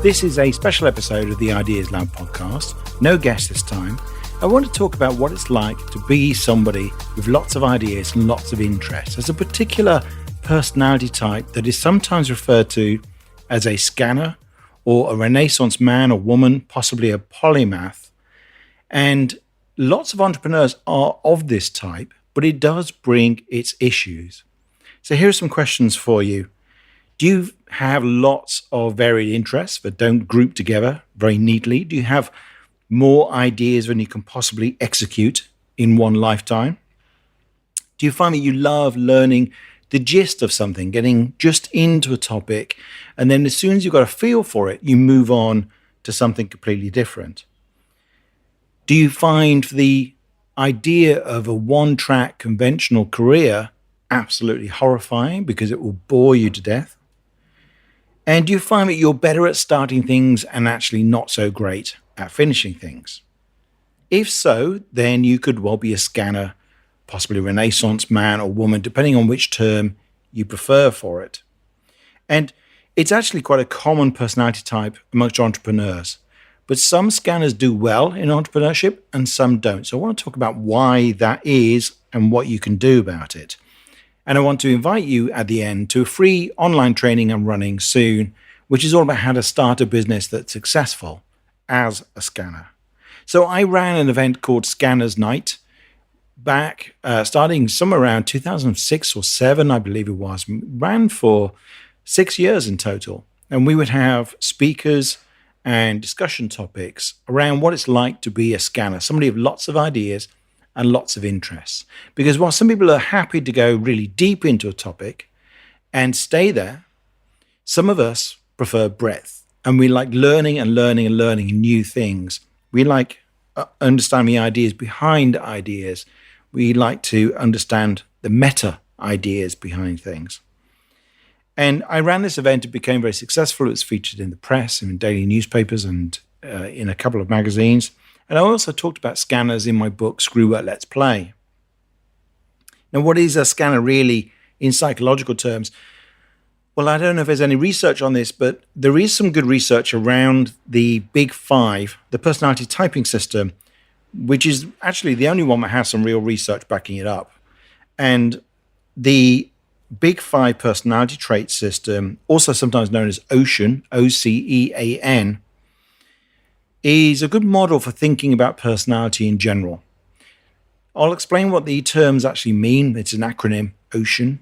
This is a special episode of the Ideas Lab podcast. No guest this time. I want to talk about what it's like to be somebody with lots of ideas and lots of interests. There's a particular personality type that is sometimes referred to as a scanner or a Renaissance man or woman, possibly a polymath. And lots of entrepreneurs are of this type, but it does bring its issues. So here are some questions for you. Do you have lots of varied interests that don't group together very neatly? Do you have more ideas than you can possibly execute in one lifetime? Do you find that you love learning the gist of something, getting just into a topic, and then as soon as you've got a feel for it, you move on to something completely different? Do you find the idea of a one-track conventional career absolutely horrifying because it will bore you to death? And do you find that you're better at starting things and actually not so great at finishing things? If so, then you could well be a scanner, possibly a Renaissance man or woman, depending on which term you prefer for it. And it's actually quite a common personality type amongst entrepreneurs. But some scanners do well in entrepreneurship and some don't. So I want to talk about why that is and what you can do about it. And I want to invite you at the end to a free online training I'm running soon, which is all about how to start a business that's successful as a scanner. So I ran an event called Scanners Night back starting somewhere around 2006 or 7, I believe it was. Ran for 6 years in total. And we would have speakers and discussion topics around what it's like to be a scanner, somebody with lots of ideas and lots of interests. Because while some people are happy to go really deep into a topic and stay there, some of us prefer breadth. And we like learning and learning and learning new things. We like understanding the ideas behind ideas. We like to understand the meta ideas behind things. And I ran this event. It became very successful. It was featured in the press, in daily newspapers, and in a couple of magazines. And I also talked about scanners in my book, Screw What, Let's Play. Now, what is a scanner really in psychological terms? Well, I don't know if there's any research on this, but there is some good research around the Big Five, the personality typing system, which is actually the only one that has some real research backing it up. And the Big Five personality trait system, also sometimes known as OCEAN, OCEAN, is a good model for thinking about personality in general. I'll explain what the terms actually mean. It's an acronym, OCEAN.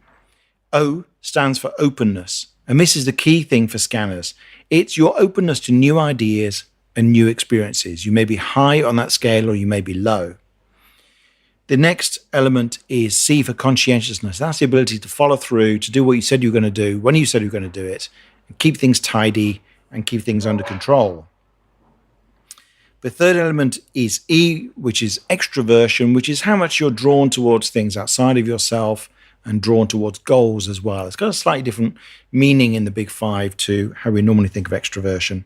O stands for openness, and this is the key thing for scanners. It's your openness to new ideas and new experiences. You may be high on that scale or you may be low. The next element is C for conscientiousness. That's the ability to follow through, to do what you said you were going to do, when you said you were going to do it, and keep things tidy and keep things under control. The third element is E, which is extroversion, which is how much you're drawn towards things outside of yourself and drawn towards goals as well. It's got a slightly different meaning in the Big Five to how we normally think of extroversion.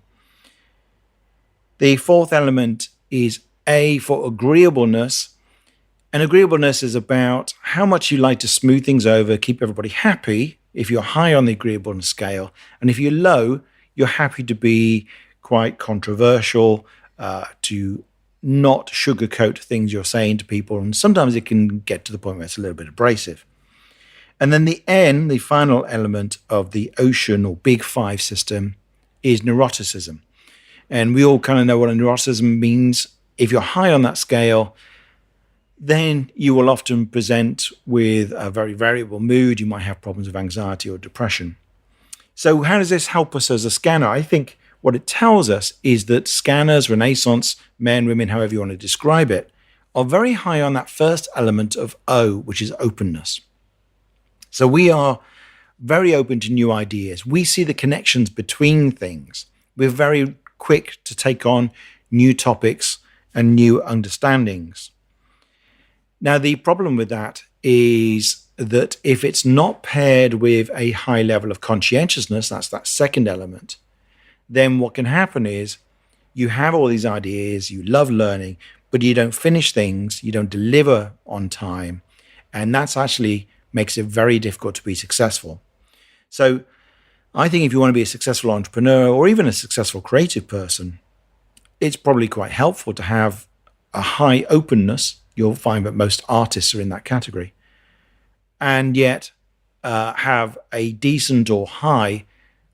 The fourth element is A for agreeableness. And agreeableness is about how much you like to smooth things over, keep everybody happy if you're high on the agreeableness scale. And if you're low, you're happy to be quite controversial, to not sugarcoat things you're saying to people. And sometimes it can get to the point where it's a little bit abrasive. And then the N, the final element of the OCEAN or Big Five system, is neuroticism. And we all kind of know what a neuroticism means. If you're high on that scale, then you will often present with a very variable mood. You might have problems with anxiety or depression. So how does this help us as a scanner? I think what it tells us is that scanners, Renaissance men, women, however you want to describe it, are very high on that first element of O, which is openness. So we are very open to new ideas. We see the connections between things. We're very quick to take on new topics and new understandings. Now, the problem with that is that if it's not paired with a high level of conscientiousness, that's that second element, then what can happen is you have all these ideas, you love learning, but you don't finish things, you don't deliver on time, and that's actually makes it very difficult to be successful. So I think if you want to be a successful entrepreneur or even a successful creative person, it's probably quite helpful to have a high openness. You'll find that most artists are in that category, and yet have a decent or high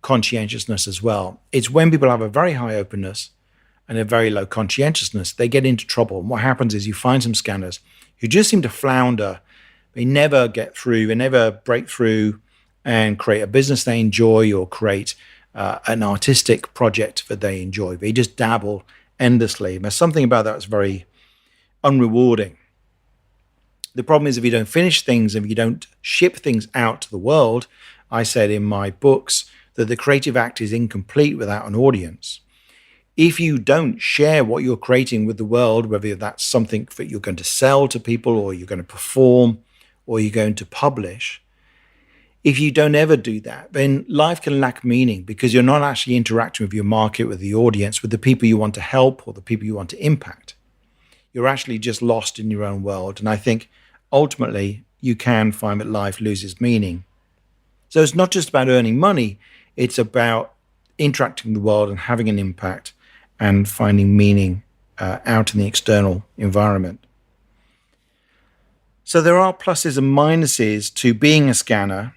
conscientiousness as well. It's when people have a very high openness and a very low conscientiousness, they get into trouble. And what happens is you find some scanners who just seem to flounder. They never get through, they never break through and create a business they enjoy or create an artistic project that they enjoy. They just dabble endlessly. There's something about that that's very unrewarding. The problem is if you don't finish things, if you don't ship things out to the world, I said in my books that the creative act is incomplete without an audience. If you don't share what you're creating with the world, whether that's something that you're going to sell to people or you're going to perform or you're going to publish, if you don't ever do that, then life can lack meaning because you're not actually interacting with your market, with the audience, with the people you want to help or the people you want to impact. You're actually just lost in your own world. And I think ultimately you can find that life loses meaning. So it's not just about earning money, it's about interacting with the world and having an impact and finding meaning out in the external environment. So there are pluses and minuses to being a scanner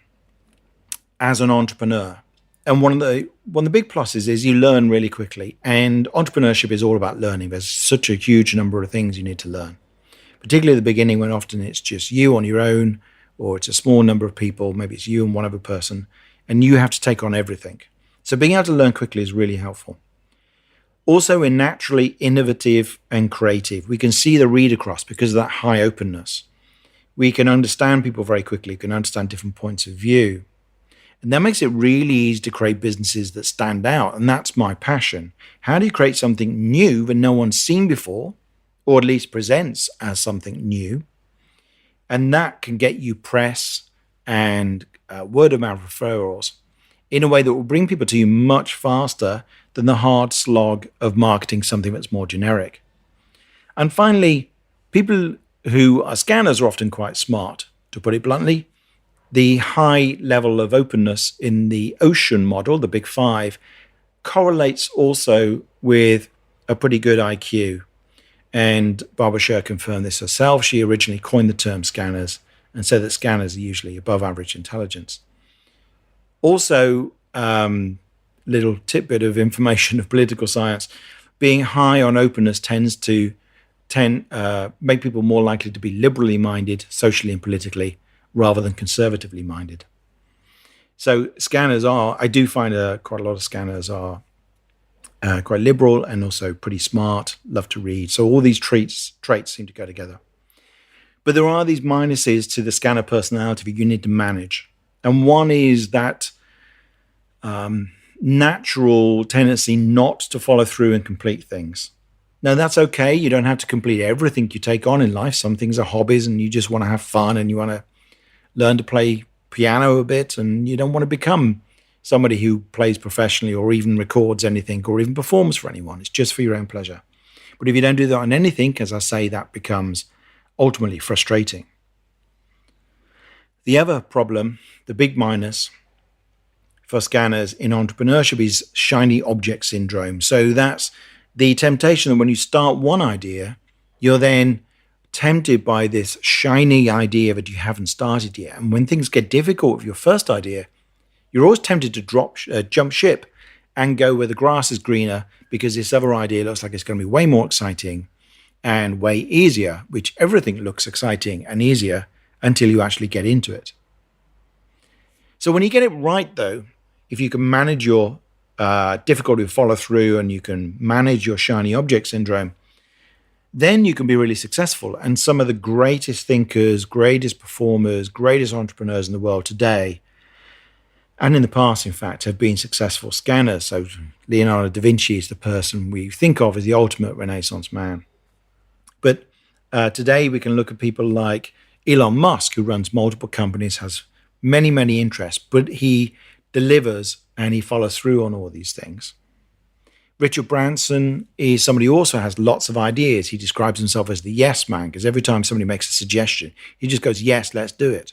as an entrepreneur. And one of the big pluses is you learn really quickly. And entrepreneurship is all about learning. There's such a huge number of things you need to learn, particularly at the beginning when often it's just you on your own, or it's a small number of people, maybe it's you and one other person, and you have to take on everything. So being able to learn quickly is really helpful. Also, we're naturally innovative and creative. We can see the read across because of that high openness. We can understand people very quickly, we can understand different points of view. And that makes it really easy to create businesses that stand out. And that's my passion. How do you create something new that no one's seen before, or at least presents as something new? And that can get you press and word of mouth referrals in a way that will bring people to you much faster than the hard slog of marketing something that's more generic. And finally, people who are scanners are often quite smart, to put it bluntly. The high level of openness in the ocean model, the big five, correlates also with a pretty good IQ. And Barbara Sher confirmed this herself. She originally coined the term scanners and said that scanners are usually above average intelligence. Also, little tidbit of information of political science, being high on openness tends to make people more likely to be liberally minded socially and politically rather than conservatively minded. So scanners I do find quite a lot of scanners are quite liberal and also pretty smart, love to read. So all these traits seem to go together. But there are these minuses to the scanner personality that you need to manage. And one is that natural tendency not to follow through and complete things. Now, that's okay. You don't have to complete everything you take on in life. Some things are hobbies and you just want to have fun and you want to learn to play piano a bit, and you don't want to become somebody who plays professionally or even records anything or even performs for anyone. It's just for your own pleasure. But if you don't do that on anything, as I say, that becomes ultimately frustrating. The other problem, the big minus for scanners in entrepreneurship, is shiny object syndrome. So that's the temptation that when you start one idea, you're then tempted by this shiny idea that you haven't started yet. And when things get difficult with your first idea, you're always tempted to jump ship and go where the grass is greener because this other idea looks like it's going to be way more exciting and way easier, which everything looks exciting and easier until you actually get into it. So when you get it right, though, if you can manage your difficulty to follow through and you can manage your shiny object syndrome, then you can be really successful. And some of the greatest thinkers, greatest performers, greatest entrepreneurs in the world today, and in the past, in fact, have been successful scanners. So Leonardo da Vinci is the person we think of as the ultimate Renaissance man. But today we can look at people like Elon Musk, who runs multiple companies, has many, many interests, but he delivers and he follows through on all these things. Richard Branson is somebody who also has lots of ideas. He describes himself as the yes man, because every time somebody makes a suggestion, he just goes, yes, let's do it.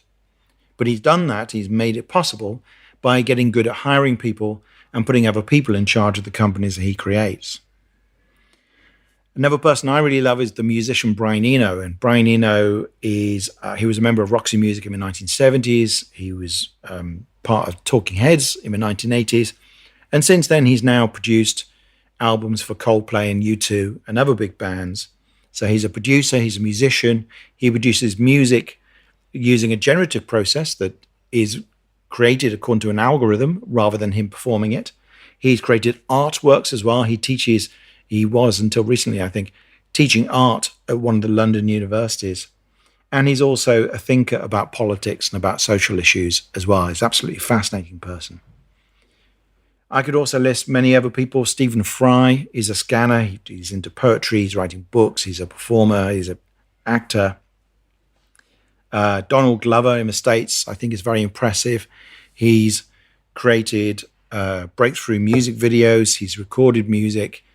But he's done that, he's made it possible by getting good at hiring people and putting other people in charge of the companies that he creates. Another person I really love is the musician Brian Eno. And Brian Eno he was a member of Roxy Music in the 1970s. He was part of Talking Heads in the 1980s. And since then, he's now produced albums for Coldplay and U2 and other big bands. So he's a producer, he's a musician. He produces music using a generative process that is created according to an algorithm rather than him performing it. He's created artworks as well. He was until recently, I think, teaching art at one of the London universities. And he's also a thinker about politics and about social issues as well. He's an absolutely fascinating person. I could also list many other people. Stephen Fry is a scanner. He's into poetry. He's writing books. He's a performer. He's an actor. Donald Glover in the States, I think, is very impressive. He's created breakthrough music videos. He's recorded music.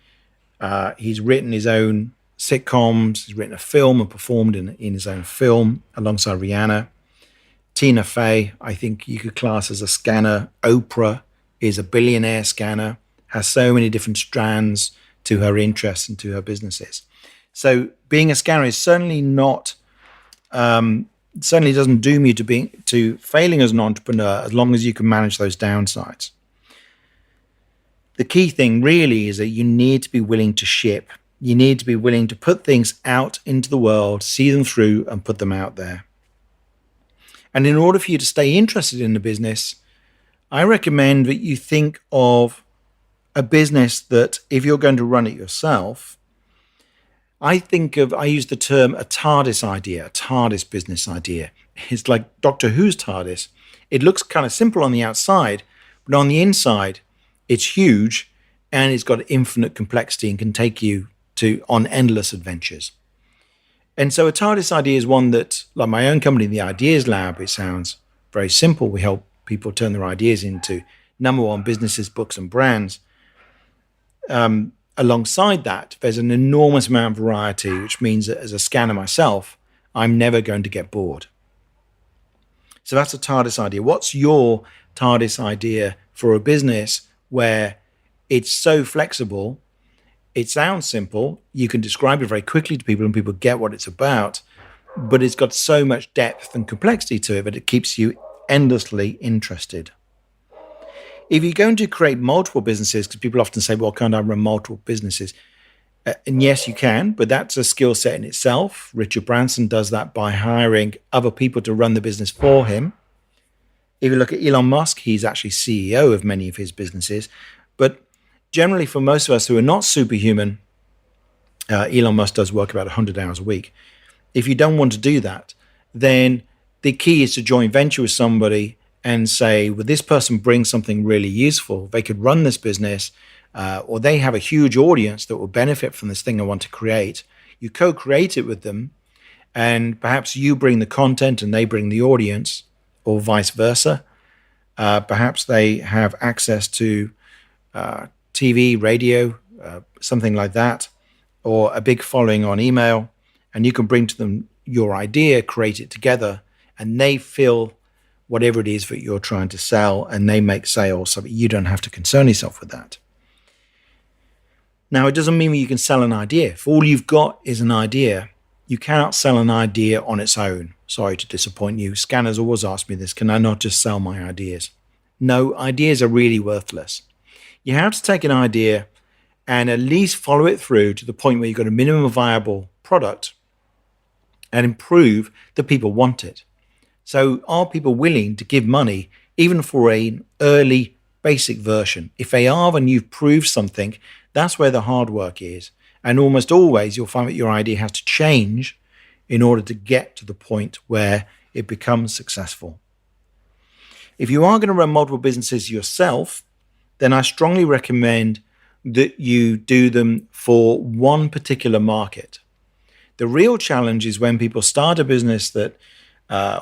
He's written his own sitcoms. He's written a film and performed in his own film alongside Rihanna. Tina Fey, I think you could class as a scanner. Oprah is a billionaire scanner, has so many different strands to her interests and to her businesses. So being a scanner is certainly not, certainly doesn't doom you to failing as an entrepreneur as long as you can manage those downsides. The key thing really is that you need to be willing to ship. You need to be willing to put things out into the world, see them through and put them out there. And in order for you to stay interested in the business, I recommend that you think of a business that if you're going to run it yourself, I use the term a TARDIS idea, a TARDIS business idea. It's like Doctor Who's TARDIS. It looks kind of simple on the outside, but on the inside, it's huge and it's got infinite complexity and can take you on endless adventures. And so a TARDIS idea is one that, like my own company, the Ideas Lab, it sounds very simple. We help people turn their ideas into number one businesses, books, and brands. Alongside that, there's an enormous amount of variety, which means that as a scanner myself, I'm never going to get bored. So that's a TARDIS idea. What's your TARDIS idea for a business where it's so flexible, it sounds simple, you can describe it very quickly to people and people get what it's about, but it's got so much depth and complexity to it that it keeps you endlessly interested. If you're going to create multiple businesses, because people often say, well, can't I run multiple businesses? And yes, you can, but that's a skill set in itself. Richard Branson does that by hiring other people to run the business for him. If you look at Elon Musk, he's actually CEO of many of his businesses. But generally, for most of us who are not superhuman, Elon Musk does work about 100 hours a week. If you don't want to do that, then the key is to joint venture with somebody and say, well, this person brings something really useful. They could run this business, or they have a huge audience that will benefit from this thing I want to create. You co-create it with them, and perhaps you bring the content and they bring the audience, or vice versa. Perhaps they have access to TV, radio, something like that, or a big following on email, and you can bring to them your idea, create it together, and they fill whatever it is that you're trying to sell, and they make sales so that you don't have to concern yourself with that. Now, it doesn't mean that you can sell an idea. If all you've got is an idea, you cannot sell an idea on its own. Sorry to disappoint you. Scanners always ask me this, can I not just sell my ideas? No, ideas are really worthless. You have to take an idea and at least follow it through to the point where you've got a minimum viable product and improve that people want it. So are people willing to give money even for an early basic version? If they are, then you've proved something. That's where the hard work is. And almost always you'll find that your idea has to change in order to get to the point where it becomes successful. If you are going to run multiple businesses yourself, then I strongly recommend that you do them for one particular market. The real challenge is when people start a business that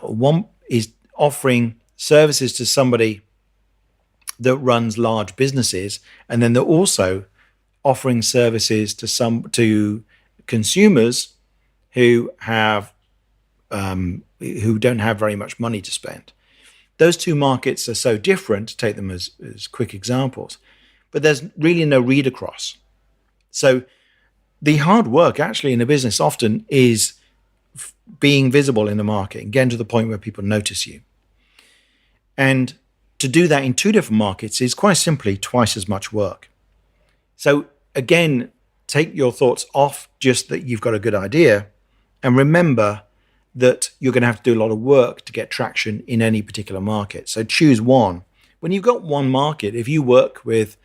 one is offering services to somebody that runs large businesses, and then they're also offering services to consumers who don't have very much money to spend. those two markets are so different, to take them as quick examples, but there's really no read across. So the hard work actually in a business often is being visible in the market and getting to the point where people notice you. And to do that in two different markets is quite simply twice as much work. So again, take your thoughts off just that you've got a good idea, and remember that you're going to have to do a lot of work to get traction in any particular market. So choose one. When you've got one market, if you work with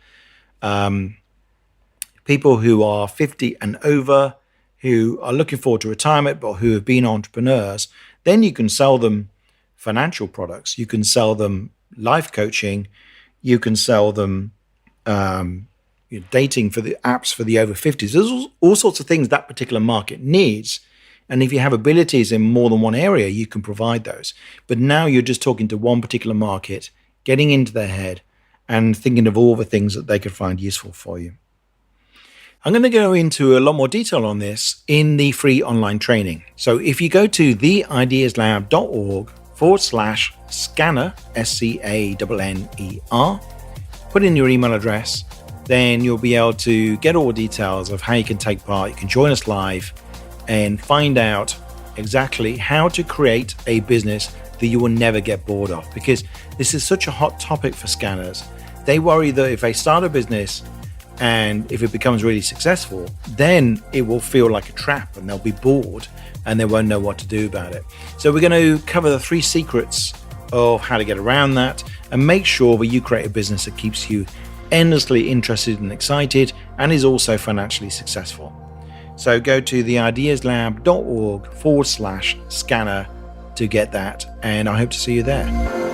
people who are 50 and over, who are looking forward to retirement, but who have been entrepreneurs, then you can sell them financial products. You can sell them life coaching. You can sell them dating for the apps for the over 50s. There's all sorts of things that particular market needs. And if you have abilities in more than one area, you can provide those. But now you're just talking to one particular market, getting into their head and thinking of all the things that they could find useful for you. I'm going to go into a lot more detail on this in the free online training. So if you go to theideaslab.org/scanner, SCANNER, put in your email address, then you'll be able to get all the details of how you can take part. You can join us live and find out exactly how to create a business that you will never get bored of, because this is such a hot topic for scanners. They worry that if they start a business and if it becomes really successful, then it will feel like a trap and they'll be bored and they won't know what to do about it. So we're going to cover the 3 secrets of how to get around that and make sure that you create a business that keeps you endlessly interested and excited and is also financially successful. So go to theideaslab.org/scanner to get that, and I hope to see you there.